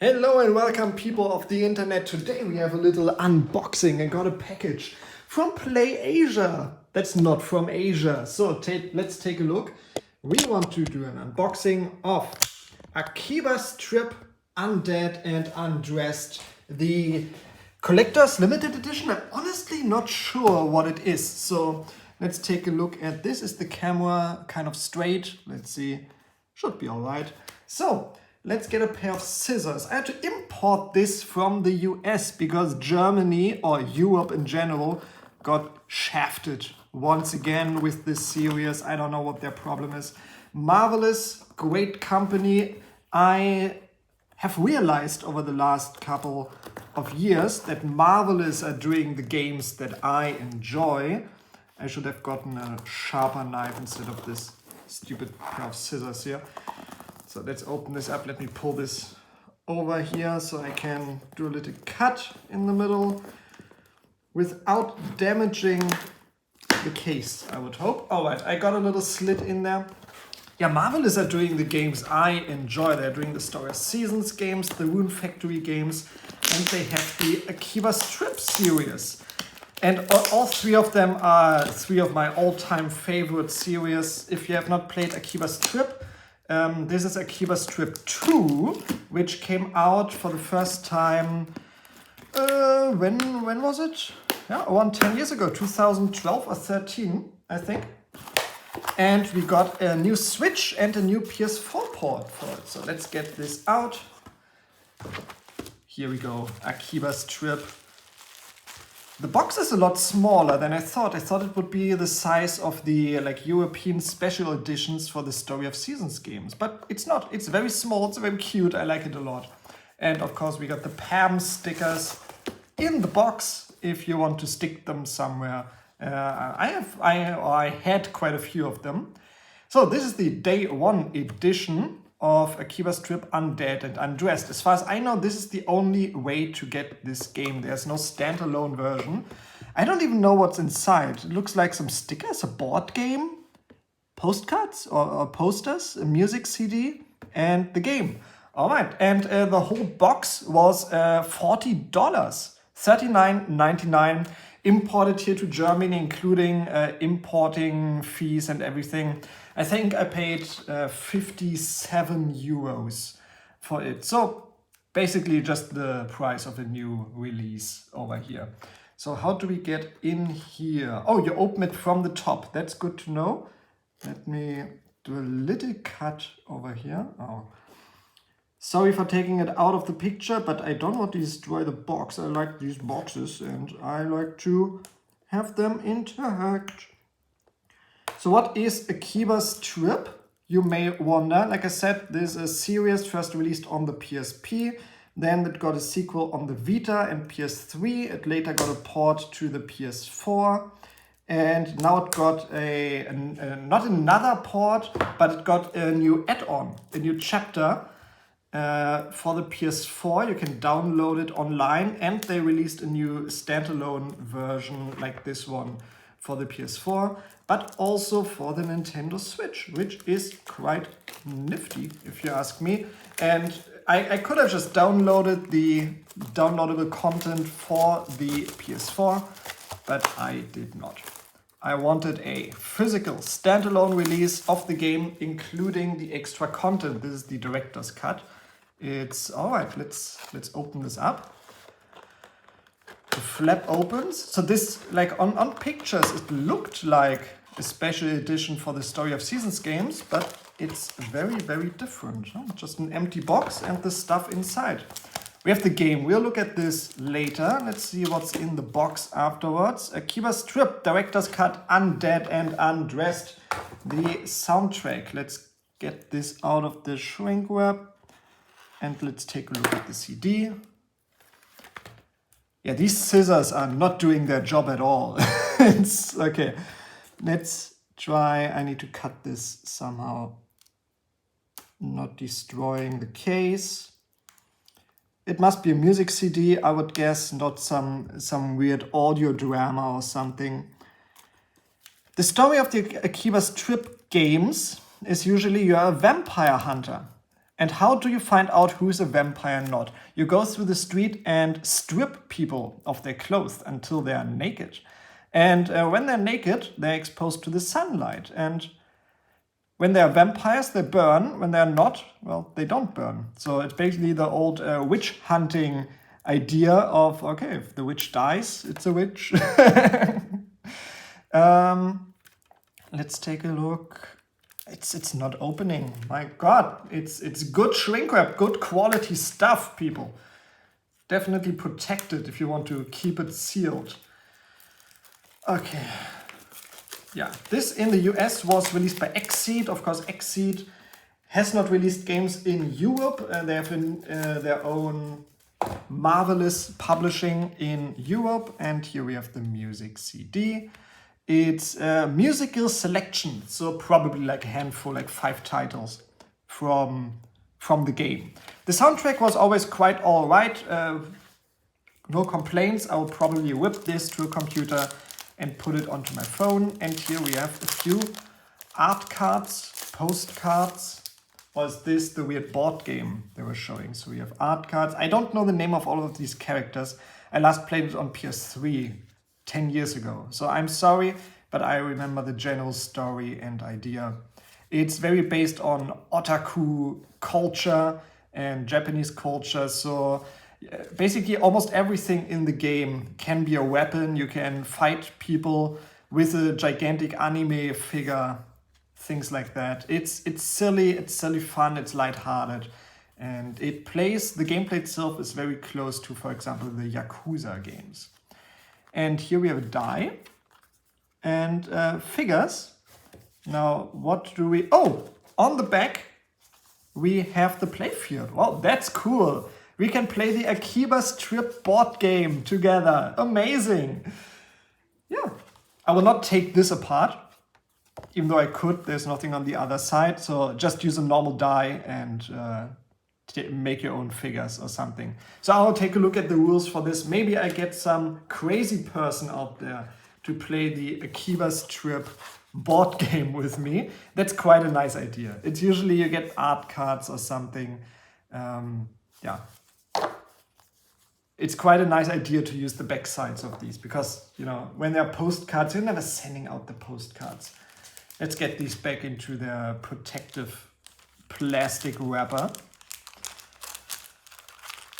Hello and welcome people of the internet. Today we have a little unboxing. I got a package from Play Asia. That's not from Asia. So let's take a look. We want to do an unboxing of Akiba strip Undead and Undressed. The collector's limited edition. I'm honestly not sure what it is. So let's take a look at this. Is the camera kind of straight? Let's see. Should be all right. So let's get a pair of scissors. I had to import this from the US because Germany or Europe in general got shafted once again with this series. I don't know what their problem is. Marvelous, great company. I have realized over the last couple of years that Marvelous are doing the games that I enjoy. I should have gotten a sharper knife instead of this stupid pair of scissors here. So let's open this up. Let me pull this over here so I can do a little cut in the middle without damaging the case, I would hope. All right, I got a little slit in there. Yeah, Marvelous are doing the games I enjoy. They're doing the Story of Seasons games, the Rune Factory games, and they have the Akiba Strip series. And all three of them are three of my all-time favorite series. If you have not played Akiba Strip, this is Akiba Strip 2, which came out for the first time, when was it? Yeah, around 10 years ago, 2012 or 13, I think. And we got a new Switch and a new PS4 port for it. So let's get this out. Here we go, Akiba Strip. The box is a lot smaller than I thought. I thought it would be the size of the European special editions for the Story of Seasons games, but it's not. It's very small. It's very cute. I like it a lot. And of course, we got the PAM stickers in the box if you want to stick them somewhere. I had quite a few of them. So this is the day one edition of Akiba Strip Undead and Undressed. As far as I know, this is the only way to get this game. There's no standalone version. I don't even know what's inside. It looks like some stickers, a board game, postcards or posters, a music CD, and the game. All right, and the whole box was $40, $39.99, imported here to Germany, including importing fees and everything. I think I paid 57 euros for it. So basically just the price of a new release over here. So how do we get in here? Oh, you open it from the top. That's good to know. Let me do a little cut over here. Oh, sorry for taking it out of the picture, but I don't want to destroy the box. I like these boxes and I like to have them intact. So what is Akiba Strip? You may wonder. Like I said, this is a series first released on the PSP. Then it got a sequel on the Vita and PS3. It later got a port to the PS4. And now it got not another port, but it got a new add-on, a new chapter for the PS4. You can download it online, and they released a new standalone version like this one for the PS4, but also for the Nintendo Switch, which is quite nifty, if you ask me. And I could have just downloaded the downloadable content for the PS4, but I did not. I wanted a physical standalone release of the game, including the extra content. This is the director's cut. It's all right. Let's open this up. The flap opens. So this, like on pictures, it looked like a special edition for the Story of Seasons games, but it's very, very different. Just an empty box and the stuff inside. We have the game. We'll look at this later. Let's see what's in the box afterwards. Akiba Strip, Director's Cut, Undead and Undressed. The soundtrack. Let's get this out of the shrink wrap. And let's take a look at the CD. Yeah, these scissors are not doing their job at all. It's okay. Let's try. I need to cut this somehow. Not destroying the case. It must be a music CD, I would guess, not some weird audio drama or something. The story of the Akiba Strip games is usually you're a vampire hunter. And how do you find out who's a vampire and not? You go through the street and strip people of their clothes until they are naked. And when they're naked, they're exposed to the sunlight. And when they are vampires, they burn. When they're not, well, they don't burn. So it's basically the old witch hunting idea of, okay, if the witch dies, it's a witch. Let's take a look. It's not opening. My God, it's good shrink wrap, good quality stuff, people. Definitely protect it if you want to keep it sealed. Okay. Yeah, this in the US was released by Xseed. Of course, Xseed has not released games in Europe. They have their own marvelous publishing in Europe. And here we have the music CD. It's a musical selection, so probably like a handful, like 5 titles from the game. The soundtrack was always quite all right. No complaints. I will probably whip this to a computer and put it onto my phone. And here we have a few art cards, postcards. Or is this the weird board game they were showing? So we have art cards. I don't know the name of all of these characters. I last played it on PS3 10 years ago. So I'm sorry, but I remember the general story and idea. It's very based on otaku culture and Japanese culture. So basically almost everything in the game can be a weapon. You can fight people with a gigantic anime figure, things like that. It's silly fun, it's lighthearted. And the gameplay itself is very close to, for example, the Yakuza games. And here we have a die and figures. Now, what do we... Oh, on the back, we have the playfield. Wow, that's cool. We can play the Akiba strip board game together. Amazing. Yeah, I will not take this apart. Even though I could, there's nothing on the other side. So just use a normal die and make your own figures or something. So I'll take a look at the rules for this. Maybe I get some crazy person out there to play the Akiba strip board game with me. That's quite a nice idea. It's usually you get art cards or something. Yeah. It's quite a nice idea to use the back sides of these because, you know, when there are postcards, you're never sending out the postcards. Let's get these back into their protective plastic wrapper.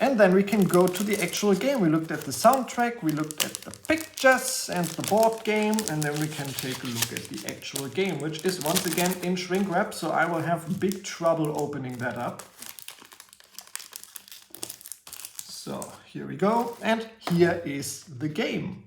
And then we can go to the actual game. We looked at the soundtrack, we looked at the pictures and the board game, and then we can take a look at the actual game, which is once again in shrink wrap, so I will have big trouble opening that up. So here we go, and here is the game.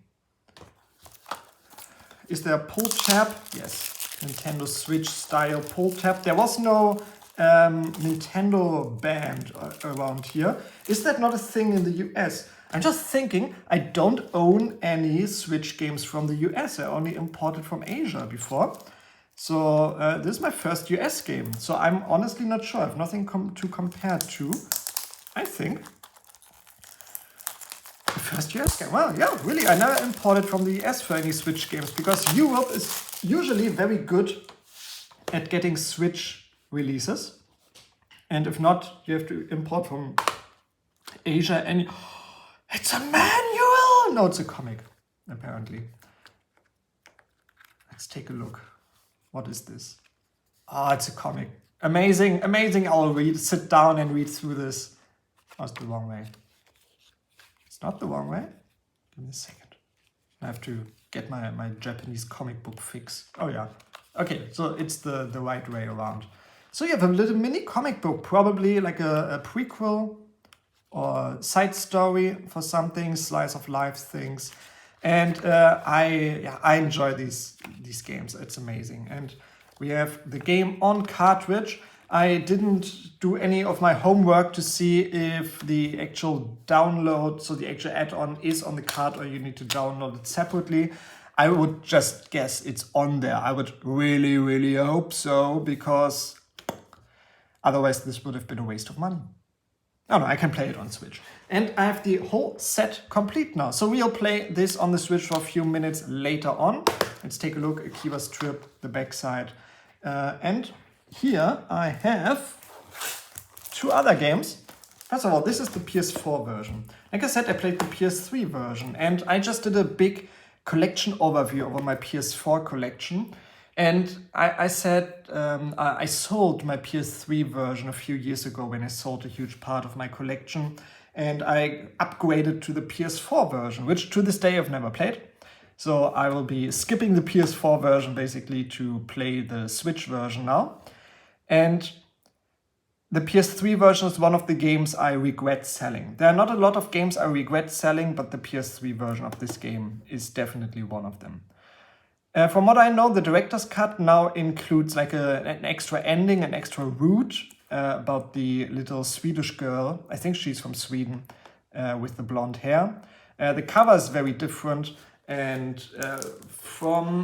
Is there a pull tab? Yes, Nintendo Switch style pull tab. There was no Nintendo band around here. Is that not a thing in the US? I'm just thinking, I don't own any Switch games from the US. I only imported from Asia before. So this is my first US game. So I'm honestly not sure. I have nothing to compare to, I think. The first US game. Well, yeah, really. I never imported from the US for any Switch games because Europe is usually very good at getting Switch releases. And if not, you have to import from Asia. And it's a manual! No, it's a comic, apparently. Let's take a look. What is this? Ah, it's a comic. Amazing, amazing. I'll sit down and read through this. Oh, it's the wrong way. It's not the wrong way. Give me a second. I have to get my Japanese comic book fix. Oh, yeah. Okay, so it's the right way around. So you have a little mini comic book, probably like a prequel or side story for something, slice of life things. And I enjoy these games. It's amazing. And we have the game on cartridge. I didn't do any of my homework to see if the actual download, so the actual add-on is on the card or you need to download it separately. I would just guess it's on there. I would really, really hope so, because otherwise this would have been a waste of money. Oh no, I can play it on Switch. And I have the whole set complete now. So we'll play this on the Switch for a few minutes later on. Let's take a look. Akiba strip, the backside. And here I have two other games. First of all, this is the PS4 version. Like I said, I played the PS3 version, and I just did a big collection overview over my PS4 collection. And I said I sold my PS3 version a few years ago when I sold a huge part of my collection. And I upgraded to the PS4 version, which to this day I've never played. So I will be skipping the PS4 version basically to play the Switch version now. And the PS3 version is one of the games I regret selling. There are not a lot of games I regret selling, but the PS3 version of this game is definitely one of them. From what I know, the director's cut now includes like an extra ending, an extra route about the little Swedish girl. I think she's from Sweden with the blonde hair. The cover is very different. And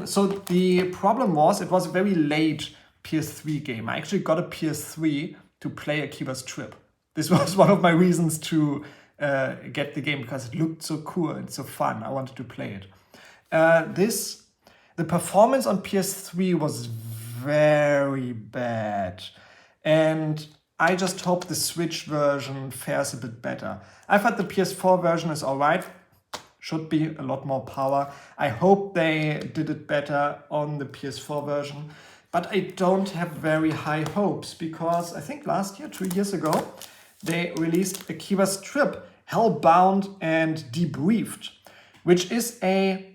so the problem was it was a very late PS3 game. I actually got a PS3 to play Akiba's Trip. This was one of my reasons to get the game because it looked so cool and so fun. I wanted to play it. The performance on PS3 was very bad. And I just hope the Switch version fares a bit better. I thought the PS4 version is alright. Should be a lot more power. I hope they did it better on the PS4 version. But I don't have very high hopes because I think last year, 2 years ago, they released Akiba's Trip, Hellbound and Debriefed, which is a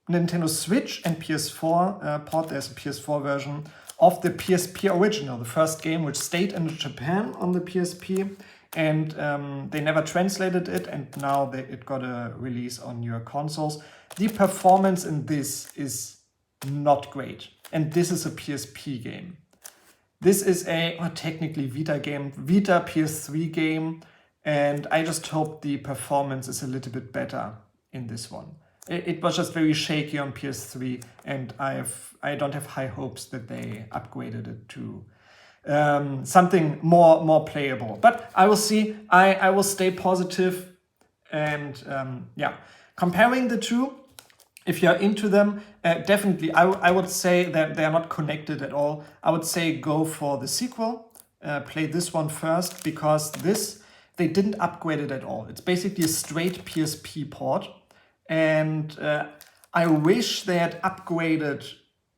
Nintendo Switch and PS4 port. There's a PS4 version of the PSP original, the first game which stayed in Japan on the PSP. And they never translated it, and now it got a release on newer consoles. The performance in this is not great. And this is a PSP game. This is technically Vita game, Vita PS3 game. And I just hope the performance is a little bit better in this one. It was just very shaky on PS3, and I don't have high hopes that they upgraded it to something more playable. But I will see. I will stay positive. And comparing the two, if you're into them, definitely I would say that they are not connected at all. I would say go for the sequel. Play this one first, because they didn't upgrade it at all. It's basically a straight PSP port. And I wish they had upgraded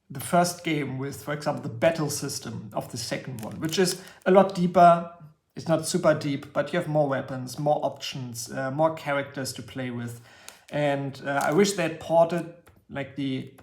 the first game with, for example, the battle system of the second one, which is a lot deeper. It's not super deep, but you have more weapons, more options, more characters to play with. And I wish they had ported like the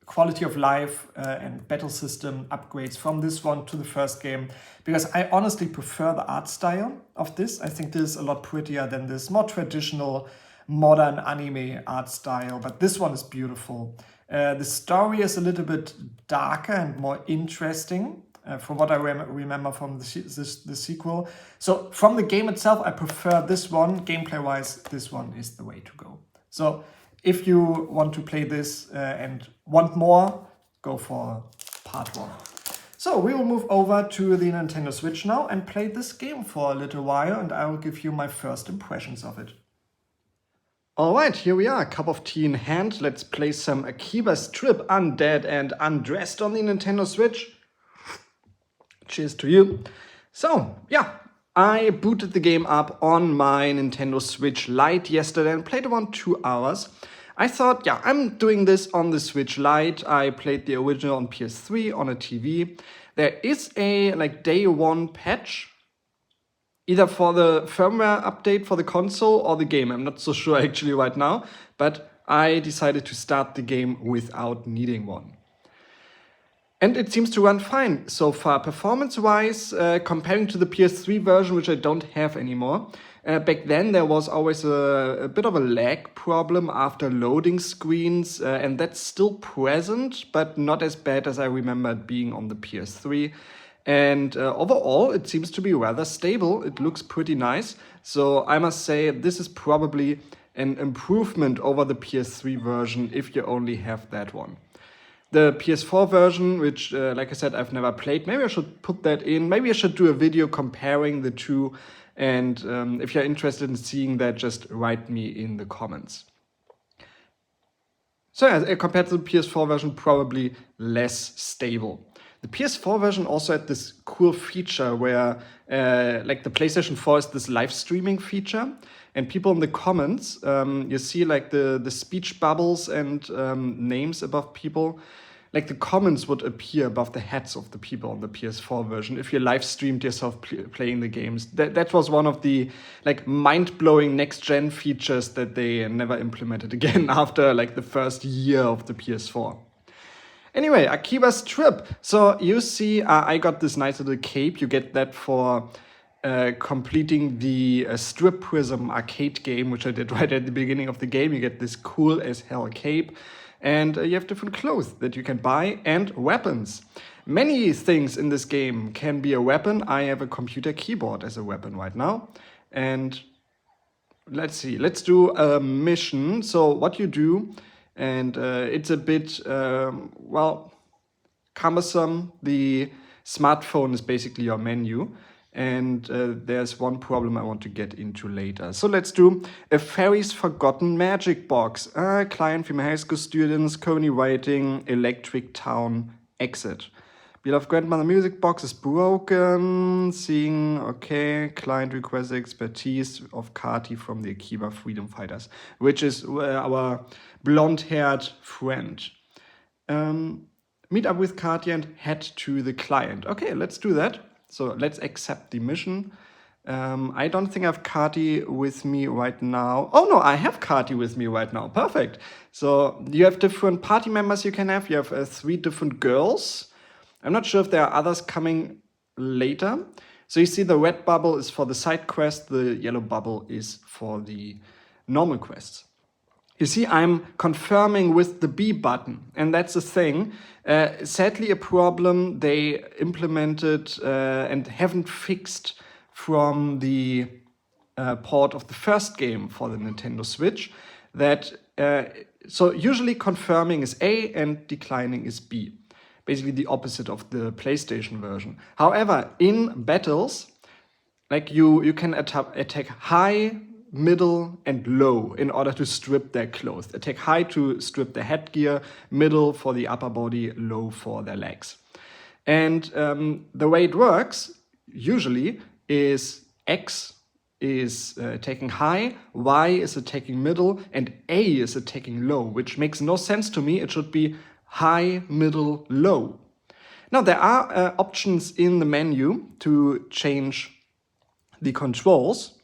quality of life and battle system upgrades from this one to the first game, because I honestly prefer the art style of this. I think this is a lot prettier than this more traditional modern anime art style, but this one is beautiful. The story is a little bit darker and more interesting from what I remember from the sequel. So from the game itself, I prefer this one. Gameplay-wise, this one is the way to go. So if you want to play this and want more, go for part 1. So we will move over to the Nintendo Switch now and play this game for a little while, and I will give you my first impressions of it. Alright, here we are, cup of tea in hand. Let's play some Akiba's Trip, Undead and Undressed on the Nintendo Switch. Cheers to you. So, yeah, I booted the game up on my Nintendo Switch Lite yesterday and played around 2 hours. I thought, yeah, I'm doing this on the Switch Lite. I played the original on PS3 on a TV. There is a day 1 patch, either for the firmware update for the console or the game. I'm not so sure actually right now, but I decided to start the game without needing one. And it seems to run fine so far, performance-wise, comparing to the PS3 version, which I don't have anymore. Back then there was always a bit of a lag problem after loading screens, and that's still present, but not as bad as I remember it being on the PS3. And overall, it seems to be rather stable. It looks pretty nice. So I must say this is probably an improvement over the PS3 version if you only have that one. The PS4 version, which, like I said, I've never played, maybe I should put that in. Maybe I should do a video comparing the two. And if you're interested in seeing that, just write me in the comments. So yeah, compared to the PS4 version, probably less stable. The PS4 version also had this cool feature where, like the PlayStation 4 is this live streaming feature, and people in the comments, you see like the speech bubbles and names above people. Like the comments would appear above the heads of the people on the PS4 version if you live streamed yourself playing the games. That was one of the like mind-blowing next-gen features that they never implemented again after like the first year of the PS4. Anyway, Akiba's trip. So you see, I got this nice little cape. You get that for completing the Strip Prism arcade game, which I did right at the beginning of the game. You get this cool as hell cape. And you have different clothes that you can buy and weapons. Many things in this game can be a weapon. I have a computer keyboard as a weapon right now. And let's see, let's do a mission. So what you do, and it's a bit, well, cumbersome. The smartphone is basically your menu. And there's one problem I want to get into later. So let's do a Fairy's Forgotten Magic Box. Client, female high school students, currently writing Electric Town exit. Beloved grandmother music box is broken. Seeing, okay, client requests expertise of Kati from the Akiba Freedom Fighters, which is our blonde-haired friend. Meet up with Kati and head to the client. Okay, let's do that. So let's accept the mission. I don't think I have Kati with me right now. Oh no, I have Kati with me right now. Perfect. So you have different party members you can have. You have 3 different girls. I'm not sure if there are others coming later. So you see the red bubble is for the side quest. The yellow bubble is for the normal quests. You see, I'm confirming with the B button, and that's the thing. Sadly, a problem they implemented and haven't fixed from the port of the first game for the Nintendo Switch. That so usually confirming is A and declining is B. Basically the opposite of the PlayStation version. However, in battles, like you can attack high, middle, and low in order to strip their clothes. Attack high to strip their headgear, middle for the upper body, low for their legs. And the way it works, usually, is X is attacking high, Y is attacking middle, and A is attacking low, which makes no sense to me. It should be high, middle, low. Now, there are options in the menu to change the controls.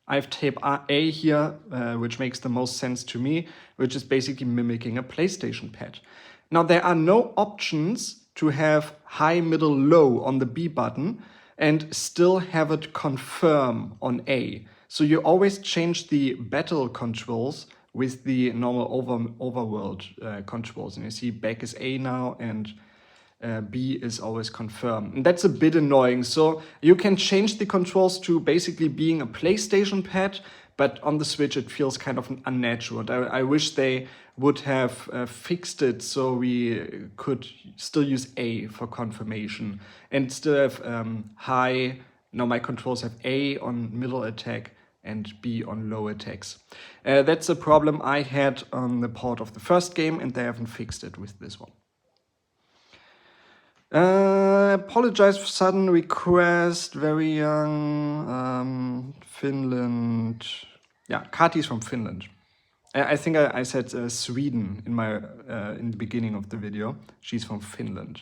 I have tape A here, which makes the most sense to me, which is basically mimicking a PlayStation pad. Now, there are no options to have high, middle, low on the B button and still have it confirm on A. So you always change the battle controls with the normal overworld controls. And you see back is A now and B is always confirmed. And that's a bit annoying. So you can change the controls to basically being a PlayStation pad, but on the Switch it feels kind of unnatural. I wish they would have fixed it so we could still use A for confirmation and still have high. Now my controls have A on middle attack and B on low attacks. That's a problem I had on the port of the first game, and they haven't fixed it with this one. Apologize for sudden request, very young, Finland. Yeah, Kati is from Finland. I think I said Sweden in the beginning of the video. She's from Finland.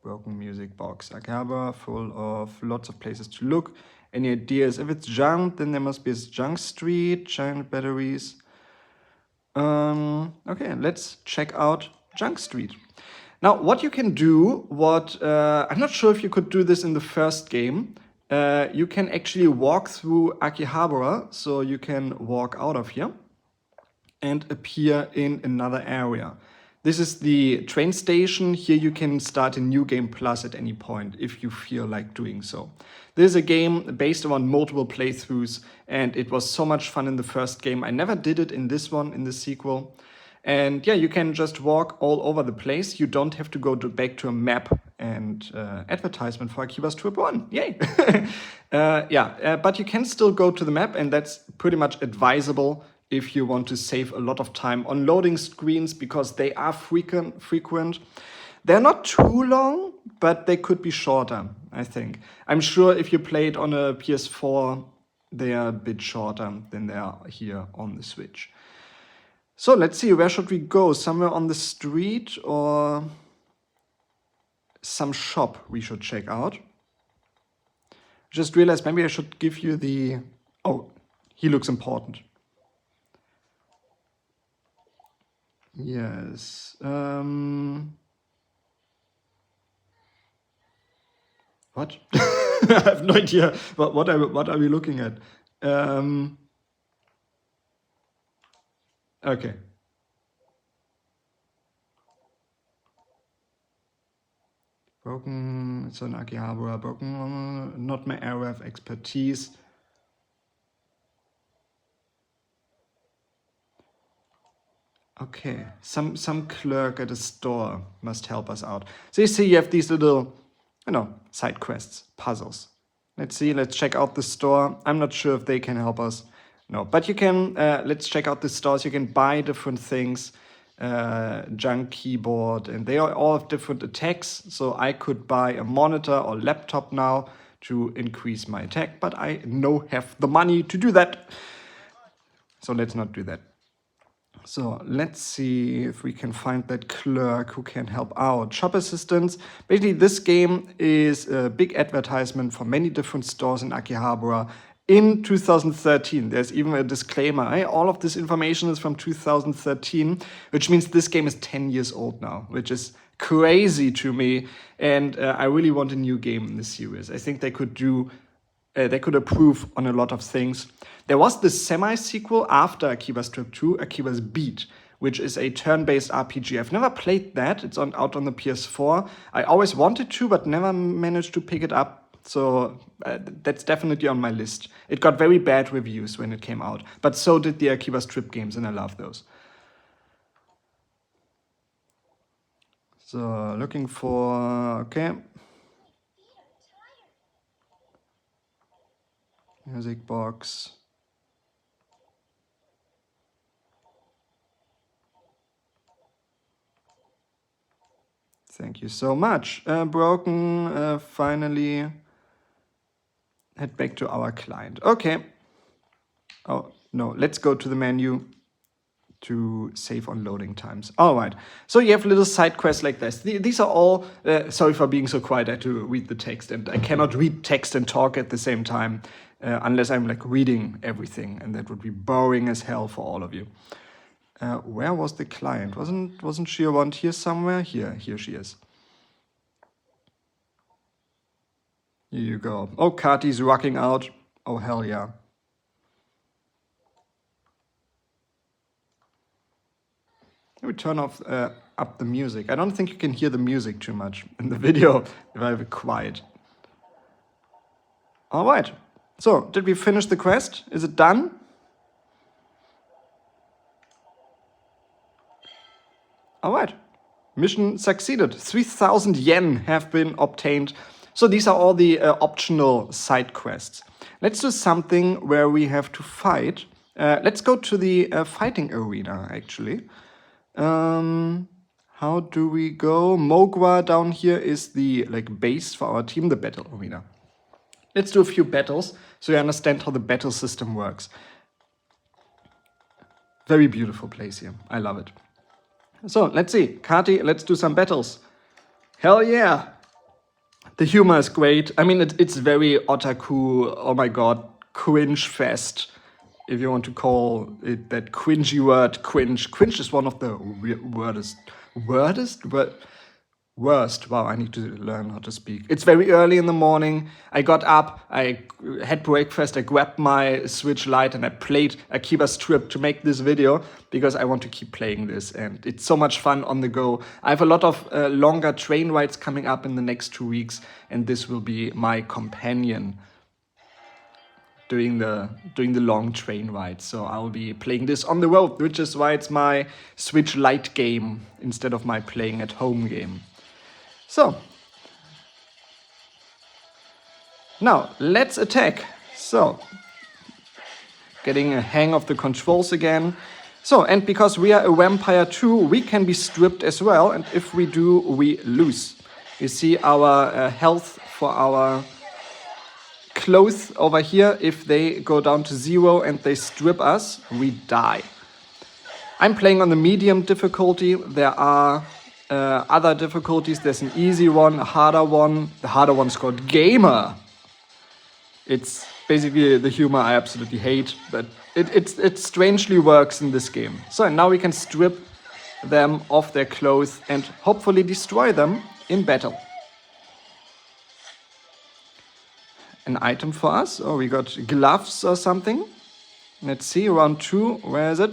Broken music box. Akiba, full of lots of places to look. Any ideas? If it's junk, then there must be a junk street, giant batteries. Okay, let's check out Junk Street. Now, what you can do, I'm not sure if you could do this in the first game. You can actually walk through Akihabara, so you can walk out of here and appear in another area. This is the train station. Here you can start a new game plus at any point if you feel like doing so. This is a game based on multiple playthroughs, and it was so much fun in the first game. I never did it in this one, in the sequel. And yeah, you can just walk all over the place. You don't have to go back to a map and advertisement for Akiba's Trip 1. Yay! But you can still go to the map, and that's pretty much advisable if you want to save a lot of time on loading screens because they are frequent. They're not too long, but they could be shorter, I think. I'm sure if you played on a PS4, they are a bit shorter than they are here on the Switch. So let's see, where should we go? Somewhere on the street or some shop we should check out? Just realized maybe I should give you the... Oh, he looks important. Yes. What? I have no idea. What are we looking at? Okay. Broken. It's an Akiba. Broken. Not my area of expertise. Okay. Some clerk at a store must help us out. So you see, you have these little, side quests, puzzles. Let's see. Let's check out the store. I'm not sure if they can help us. No, but you can, let's check out the stores. You can buy different things, junk keyboard, and they all have different attacks. So I could buy a monitor or laptop now to increase my attack, but I no have the money to do that. So let's not do that. So let's see if we can find that clerk who can help out. Shop assistants. Basically, this game is a big advertisement for many different stores in Akihabara. In 2013, there's even a disclaimer. All of this information is from 2013, which means this game is 10 years old now, which is crazy to me. And I really want a new game in this series. I think they could improve on a lot of things. There was this semi-sequel after Akiba's Trip 2, Akiba's Beat, which is a turn-based RPG. I've never played that. It's out on the PS4. I always wanted to, but never managed to pick it up. So that's definitely on my list. It got very bad reviews when it came out, but so did the Akiba's Trip games, and I love those. So looking for, okay. Music box. Thank you so much. Broken, finally. Head back to our client. Okay. Oh, no, let's go to the menu to save on loading times. All right. So you have little side quests like this. These are all, sorry for being so quiet, I had to read the text, and I cannot read text and talk at the same time unless I'm like reading everything, and that would be boring as hell for all of you. Where was the client? Wasn't she around here somewhere? Here she is. Here you go. Oh, Kati's rocking out. Oh, hell yeah. Let me turn off up the music. I don't think you can hear the music too much in the video if I have it quiet. All right. So, did we finish the quest? Is it done? All right. Mission succeeded. 3,000 yen have been obtained. So these are all the optional side quests. Let's do something where we have to fight. Let's go to the fighting arena, actually. How do we go? Mogwa down here is the base for our team, the battle arena. Let's do a few battles so you understand how the battle system works. Very beautiful place here. I love it. So let's see. Kati, let's do some battles. Hell yeah! The humor is great. I mean, it's very otaku, oh my god, cringe fest, if you want to call it that cringy word, cringe. Cringe is one of the worst. Wow, I need to learn how to speak. It's very early in the morning. I got up, I had breakfast, I grabbed my Switch Lite, and I played Akiba's Trip to make this video because I want to keep playing this, and it's so much fun on the go. I have a lot of longer train rides coming up in the next 2 weeks, and this will be my companion during the long train ride. So I'll be playing this on the road, which is why it's my Switch Lite game instead of my playing at home game. So, now let's attack. So, getting a hang of the controls again. So, and because we are a vampire too, we can be stripped as well, and if we do, we lose. You see our health for our clothes over here. If they go down to 0 and they strip us, we die. I'm playing on the medium difficulty. There are other difficulties. There's an easy one, a harder one. The harder one's called Gamer. It's basically the humor I absolutely hate, but it strangely works in this game. So now we can strip them of their clothes and hopefully destroy them in battle. An item for us. Oh, we got gloves or something. Let's see, round 2. Where is it?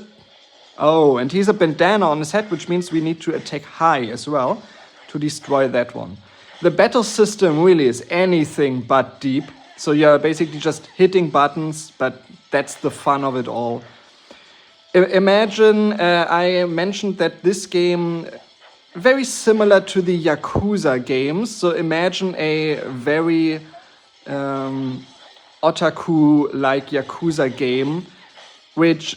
Oh, and he's a bandana on his head, which means we need to attack high as well to destroy that one. The battle system really is anything but deep. So you're basically just hitting buttons, but that's the fun of it all. Imagine, I mentioned that this game, very similar to the Yakuza games. So imagine a very otaku-like Yakuza game, which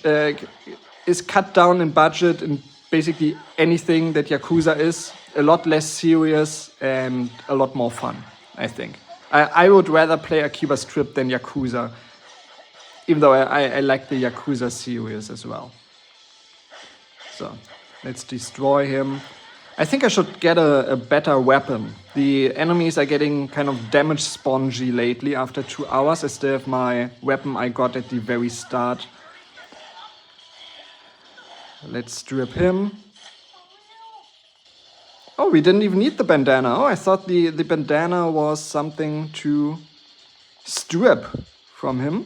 is cut down in budget and basically anything that Yakuza is, a lot less serious and a lot more fun, I think. I would rather play Akiba Strip than Yakuza, even though I like the Yakuza series as well. So, let's destroy him. I think I should get a better weapon. The enemies are getting kind of damage spongy lately after 2 hours. I still have my weapon I got at the very start. Let's strip him. Oh, we didn't even need the bandana. Oh, I thought the bandana was something to strip from him.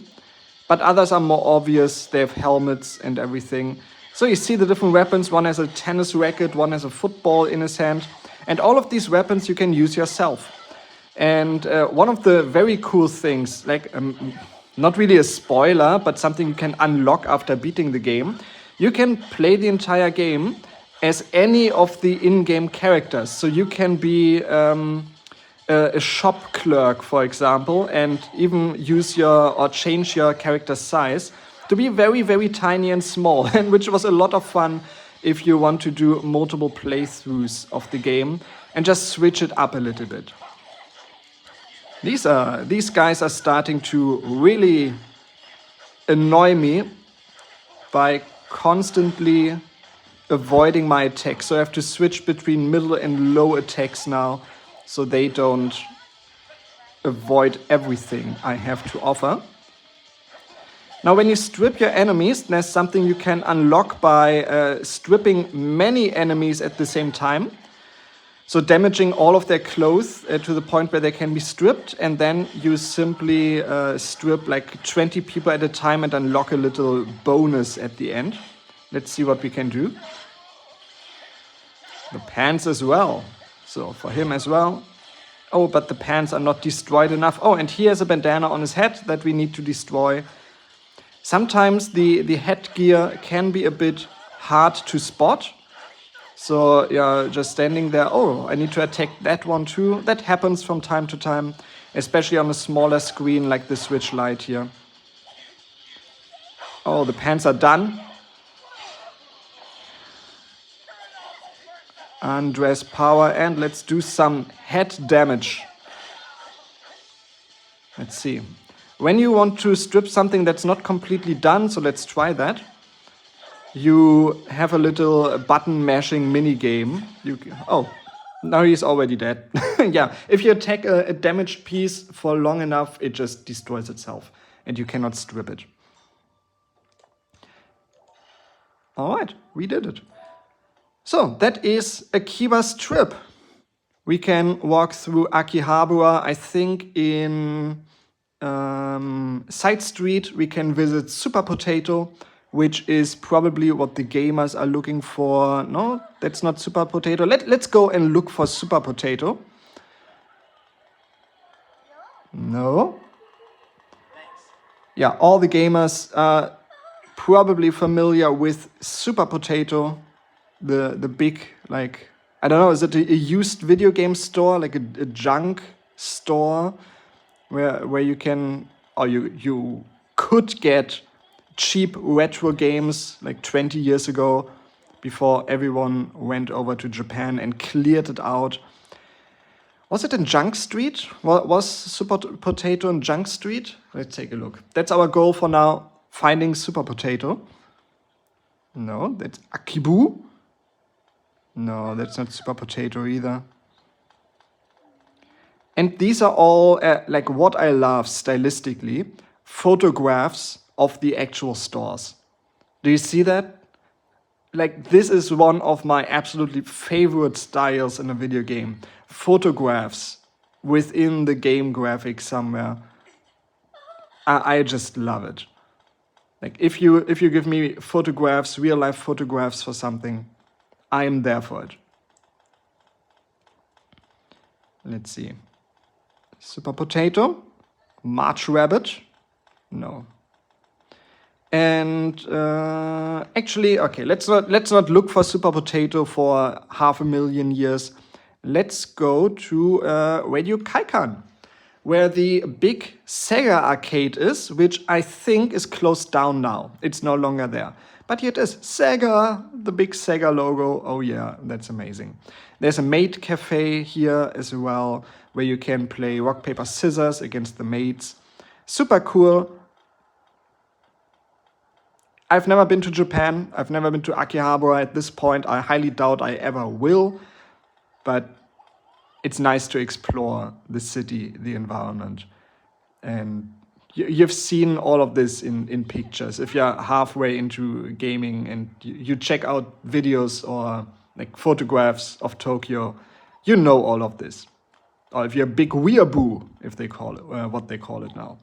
But others are more obvious. They have helmets and everything. So you see the different weapons. One has a tennis racket, one has a football in his hand. And all of these weapons you can use yourself. And one of the very cool things, like not really a spoiler, but something you can unlock after beating the game, you can play the entire game as any of the in-game characters. So you can be a shop clerk, for example, and even use or change your character's size to be very, very tiny and small, and which was a lot of fun if you want to do multiple playthroughs of the game and just switch it up a little bit. These guys are starting to really annoy me by constantly avoiding my attacks. So I have to switch between middle and low attacks now, so they don't avoid everything I have to offer. Now, when you strip your enemies, there's something you can unlock by stripping many enemies at the same time. So damaging all of their clothes to the point where they can be stripped, and then you simply strip like 20 people at a time and unlock a little bonus at the end. Let's see what we can do. The pants as well. So for him as well. Oh, but the pants are not destroyed enough. Oh, and he has a bandana on his head that we need to destroy. Sometimes the headgear can be a bit hard to spot. So yeah, just standing there, oh, I need to attack that one too. That happens from time to time, especially on a smaller screen like the Switch Lite here. Oh, the pants are done. Undress power, and let's do some head damage. Let's see. When you want to strip something that's not completely done, so let's try that. You have a little button mashing mini game. Oh, now he's already dead. Yeah, if you attack a damaged piece for long enough, it just destroys itself and you cannot strip it. All right, we did it. So that is Akiba Strip. We can walk through Akihabara. I think in Side Street we can visit Super Potato, which is probably what the gamers are looking for. No, that's not Super Potato. Let's go and look for Super Potato. No. Yeah, all the gamers are probably familiar with Super Potato, the big, like, I don't know, is it a used video game store, like a junk store where you can, or you could get cheap retro games like 20 years ago, before everyone went over to Japan and cleared it out. Was it in Junk Street? Was Super Potato in Junk Street? Let's take a look. That's our goal for now, finding Super Potato. No, that's Akiba. No, that's not Super Potato either. And these are all, like what I love stylistically, photographs of the actual stores. Do you see that? Like, this is one of my absolutely favorite styles in a video game. Photographs within the game graphics somewhere. I just love it. Like, if you give me photographs, real life photographs for something, I am there for it. Let's see. Super Potato, March Rabbit, no. And actually, okay, let's not look for Super Potato for 500,000 years. Let's go to Radio Kaikan, where the big Sega arcade is, which I think is closed down now. It's no longer there. But here it is, Sega, the big Sega logo. Oh yeah, that's amazing. There's a maid cafe here as well, where you can play rock, paper, scissors against the maids. Super cool. I've never been to Japan. I've never been to Akihabara at this point. I highly doubt I ever will. But it's nice to explore the city, the environment. And you've seen all of this in pictures. If you're halfway into gaming and you check out videos or like photographs of Tokyo, you know all of this. Or if you're a big weeaboo, if they call it, what they call it now.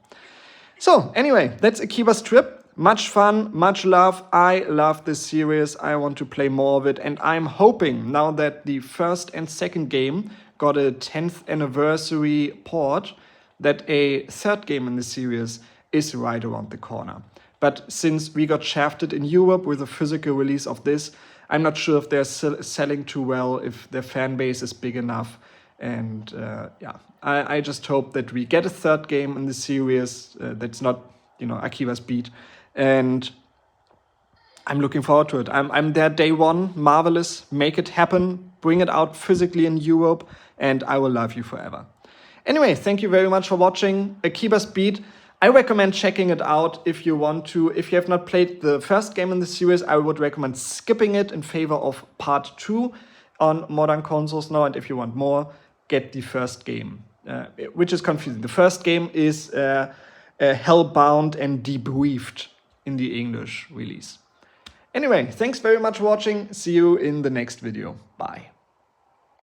So anyway, that's Akiba's trip. Much fun, much love. I love this series. I want to play more of it. And I'm hoping now that the first and second game got a 10th anniversary port, that a third game in the series is right around the corner. But since we got shafted in Europe with a physical release of this, I'm not sure if they're selling too well, if their fan base is big enough. And yeah, I just hope that we get a third game in the series that's not, Akiba's beat. And I'm looking forward to it. I'm there day one. Marvelous. Make it happen. Bring it out physically in Europe. And I will love you forever. Anyway, thank you very much for watching Akiba's Beat. I recommend checking it out if you want to. If you have not played the first game in the series, I would recommend skipping it in favor of part 2 on modern consoles now. And if you want more, get the first game, which is confusing. The first game is Hellbound and Debriefed in the English release. Anyway, thanks very much for watching. See you in the next video. Bye.